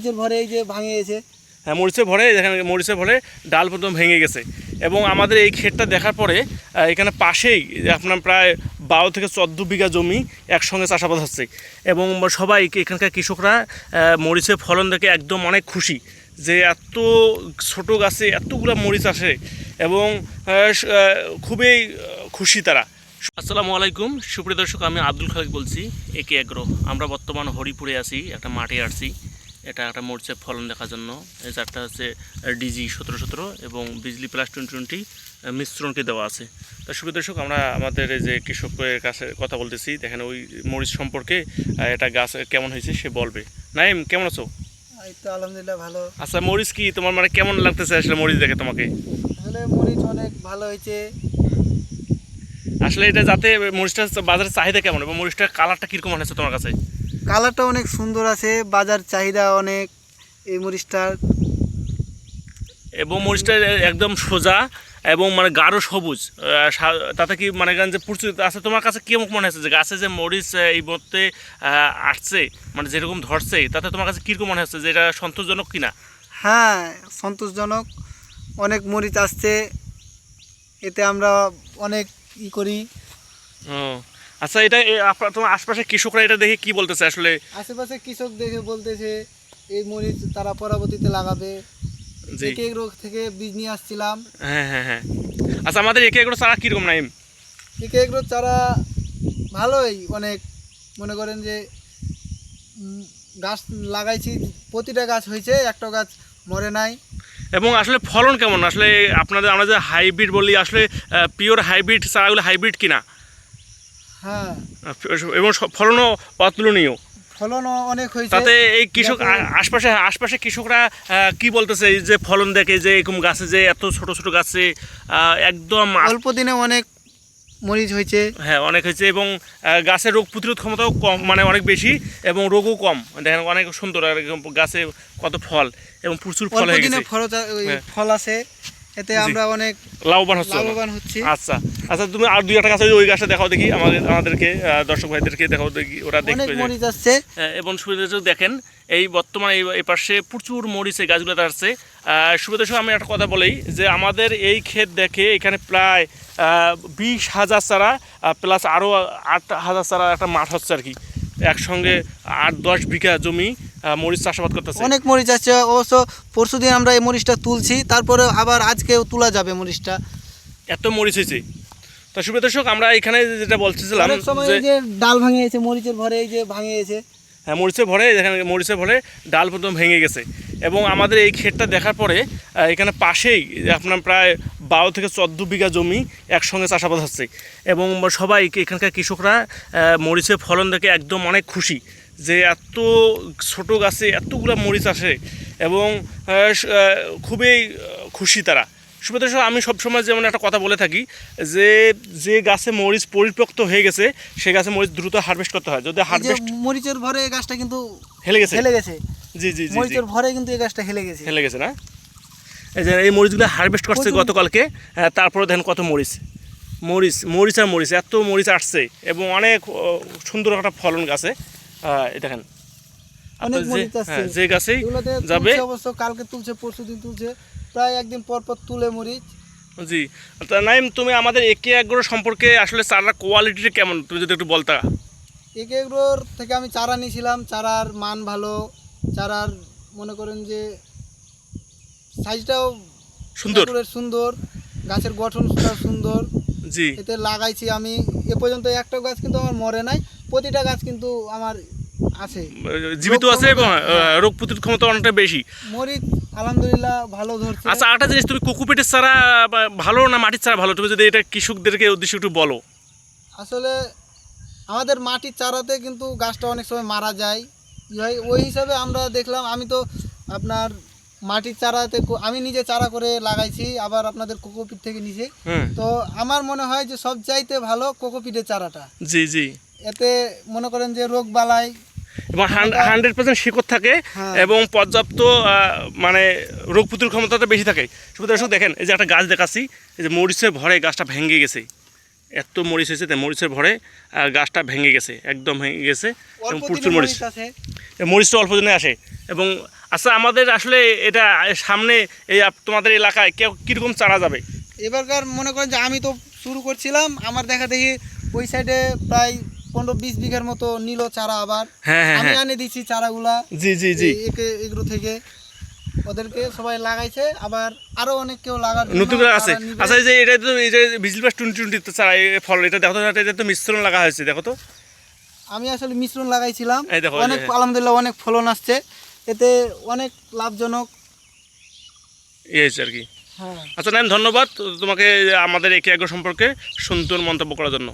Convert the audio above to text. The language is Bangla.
মরিচের ভরে এই যে ভাঙে গেছে। হ্যাঁ, মরিচের ভরে এখানে মরিচের ভরে ডাল প্রথম ভেঙে গেছে এবং আমাদের এই ক্ষেতটা দেখার পরে এখানে পাশেই আপনার প্রায় 12 থেকে 14 বিঘা জমি একসঙ্গে চাষাবাদ হচ্ছে এবং সবাই এখানকার কৃষকরা মরিচের ফলন দেখে একদম অনেক খুশি যে এত ছোট গাছে এতগুলো মরিচ আসে এবং খুবই খুশি তারা। আসসালামু আলাইকুম সুপ্রিয় দর্শক, আমি আব্দুল খালেক বলছি একে এগ্রো। আমরা বর্তমান হরিপুরে আছি, একটা মাঠে আসছি। এটা একটা মরিচের ফলন দেখার জন্য। এই চারটা হচ্ছে ডিজি 1717 এবং বিজলি প্লাস 2020 মিশ্রণকে দেওয়া আছে। তা সুপ্রিয় দর্শক, আমরা আমাদের এই যে কৃষকের কাছে কথা বলতেছি, দেখেন ওই মরিচ সম্পর্কে এটা গাছ কেমন হয়েছে সে বলবে। নাইম, কেমন আছো? এই তো আলহামদুলিল্লাহ ভালো। আচ্ছা, মরিচ কি তোমার মানে কেমন লাগতেছে আসলে মরিচ দেখে তোমাকে? আসলে মরিচ অনেক ভালো হয়েছে। আসলে এটা যাতে মরিচটা বাজারের চাহিদা কেমন এবং মরিচটার কালারটা কীরকম মনে হচ্ছে তোমার কাছে? কালারটা অনেক সুন্দর আছে, বাজার চাহিদা অনেক এই মরিচটার। এবং মরিচটা একদম সোজা এবং মানে গাঢ় সবুজ, তাতে কি মানে যে প্রচুর আছে। তোমার কাছে কী মনে হচ্ছে যে গাছে যে মরিচ এই মধ্যে আসছে, মানে যেরকম ধরছে, তাতে তোমার কাছে কীরকম মনে হচ্ছে যে এটা সন্তোষজনক কিনা? হ্যাঁ, সন্তোষজনক। অনেক মরিচ আসছে, এতে আমরা অনেক করি। ও আচ্ছা, এটা তোমার আশপাশে কৃষকরা এটা দেখে কি বলতেছে আসলে? আশেপাশে কৃষক দেখে বলতেছে এই মরিচ তারা পরবর্তীতে লাগাবে। একে এগ্রো থেকে বীজ নিয়ে আসছিলাম। হ্যাঁ হ্যাঁ হ্যাঁ। আচ্ছা, আমাদের একে এগুলো চারা কীরকম নাইম? একে এগ্রো চারা ভালোই, অনেক মনে করেন যে গাছ লাগাইছি, প্রতিটা গাছ হয়েছে, একটা গাছ মরে নাই। এবং আসলে ফলন কেমন আসলে আপনাদের? আমরা যে হাইব্রিড বলি, আসলে পিওর হাইব্রিড চারাগুলো হাইব্রিড কিনা? হ্যাঁ, এবং ফলনও অতুলনীয়। ফলনও অনেক হয়েছে। তাতে এই কৃষক আশপাশে কৃষকরা কি বলতেছে এই যে ফলন দেখে, যে এরকম গাছে যে এত ছোট ছোট গাছে একদম অল্প দিনে অনেক মরিচ হয়েছে। হ্যাঁ, অনেক হয়েছে এবং গাছের রোগ প্রতিরোধ ক্ষমতাও কম, মানে অনেক বেশি এবং রোগও কম। দেখেন অনেক সুন্দর, আর গাছে কত ফল এবং প্রচুর ফল হয়ে গেছে। ফল আছে, এতে আমরা অনেক লাভবান হচ্ছি। আচ্ছা আচ্ছা, তুমি আর দুই একটা গাছ ওই গাছটা দেখাও দেখি, আমাদেরকে দর্শক ভাইদেরকে দেখাও দেখি, ওরা দেখবে। মরিচ আসছে এবং সুবিধা দেখেন এই বর্তমানে এই পাশে প্রচুর মরিচ এই গাছগুলোতে আসছে। সুবিধা আমি একটা কথা বলি যে আমাদের এই ক্ষেত দেখে এখানে প্রায় 20,000 চারা প্লাস আরও 8,000 চারা একটা মাঠ হচ্ছে আর কি। একসঙ্গে 8-10 বিঘা জমি মরিচ চাষাবাদ করতেছে। অনেক মরিচ আসছে। অবশ্য পরশুদিন আমরা এই মরিচটা তুলছি, তারপরে আবার আজকেও তোলা যাবে মরিচটা। এত মরিচ হয়েছে। তো সুবিধা দর্শক, আমরা এখানে যেটা বলতেছিলাম যে ডাল ভাঙে গেছে, মরিচের ভরে এই যে ভাঙে গেছে। হ্যাঁ, মরিচের ভরে এখানে মরিচের ভরে ডাল প্রথম ভেঙে গেছে এবং আমাদের এই ক্ষেতটা দেখার পরে এখানে পাশেই আপনার প্রায় 12 থেকে 14 বিঘা জমি একসঙ্গে চাষাবাদ হচ্ছে এবং সবাই এখানকার কৃষকরা মরিচের ফলন দেখে একদম অনেক খুশি যে এত ছোট গাছে এতগুলো মরিচ আসে এবং খুবই খুশি তারা। সুবিধা আমি সবসময় যেমন একটা কথা বলে থাকি যে যে গাছে মরিচ পরিপক্ত হয়ে গেছে সে গাছে মরিচ দ্রুত হারভেস্ট করতে হয়। যদি হারভেস্ট মরিচের ভরে এই গাছটা কিন্তু হেলে গেছে। জি জি জি, মরিচের ভরে কিন্তু এই গাছটা হেলে গেছে না? এই যে এই মরিচগুলো হারভেস্ট করছে গতকালকে, তারপরে দেখেন কত মরিচ আর মরিচ এত মরিচ আসছে এবং অনেক সুন্দর একটা ফলন গাছে। দেখেন অনেক মরিচ আসছে, যে গাছেই যাবে। অবশ্য কালকে তুলছে, পরশুদিন তুলছে, প্রায় একদিন পর পর তুলে মরিচ। জি, তা নাইম, তুমি আমাদের একে এগ্রো সম্পর্কে আসলে চারার কোয়ালিটিটা কেমন তুমি যদি একটু বলতা? একে এগ্রোর থেকে আমি চারা নিয়েছিলাম, চারার মান ভালো, চারার মনে করেন যে সাইজটাও সুন্দর, গাছের গঠনটাও সুন্দর। জি, এতে লাগাইছি আমি এ পর্যন্ত একটা গাছ কিন্তু আমার মরে নাই, প্রতিটা গাছ কিন্তু আমার আছে, জীবিত আছে এবং রোগ প্রতিরোধ ক্ষমতা অনেকটা বেশি। মরিচ আলহামদুলিল্লাহ ভালো ধরছে। আচ্ছা, আরেকটা জিনিস, তুমি কোকোপিটের চারা ভালো না মাটির চারা ভালো, তুমি যদি এটা কৃষকদেরকে উদ্দেশ্যে একটু বলো। আসলে আমাদের মাটির চারাতে কিন্তু গাছটা অনেক সময় মারা যায়, ওই হিসাবে আমরা দেখলাম। আমি তো আপনার মাটির চারাতে আমি নিজে চারা করে লাগাইছি, আবার আপনাদের কোকোপিট থেকে নিয়েছি। তো আমার মনে হয় যে সব চাইতে ভালো কোকোপিটের চারাটা। জি জি, এতে মনে করেন যে রোগ বালাই এবং 100% শিকড় থাকে এবং পর্যাপ্ত মানে রোগ প্রতিরোধ ক্ষমতাটা বেশি থাকে। সুবিধা দর্শক দেখেন, এই যে একটা গাছ দেখাচ্ছি, এই যে মরিচের ভরে গাছটা ভেঙে গেছে, এত মরিচ হয়েছে, মরিচের ভরে গাছটা ভেঙে গেছে, একদম ভেঙে গেছে এবং প্রচুর মরিচটা অল্প দিনে আসে এবং আচ্ছা, আমাদের আসলে এটা সামনে এই তোমাদের এলাকায় কীরকম চারা যাবে? এবারকার মনে করেন যে আমি তো শুরু করছিলাম, আমার দেখা দেখি ওই সাইডে প্রায় 15-20 বিঘার মতো নিল চারা। আবার হ্যাঁ হ্যাঁ আমি হ্যাঁ, আনে দিচ্ছি চারাগুলা জি জি জি, এগুলো থেকে, ওদেরকে সবাই লাগাইছে। আবার আরো অনেক কেউ লাগার জন্য নতুন করে আছে। চারা নিবে। আচ্ছা, এই যে এটা তো এই যে ভিজিল প্লাস 2020 চারা এই ফল, এটা দেখো তো, এটা তো মিশ্রণ লাগা হয়েছে, দেখো তো। আমি আসলে মিশ্রণ লাগাইছিলাম, এই দেখো, এই যে, অনেক আলহামদুলিল্লাহ অনেক ফলন আসছে, এতে অনেক লাভজনক। এই হয়েছে আর কি। হ্যাঁ। আচ্ছা নাইম, ধন্যবাদ তোমাকে আমাদের একে এগ্রো সম্পর্কে সুন্দর মন্তব্য করার জন্য।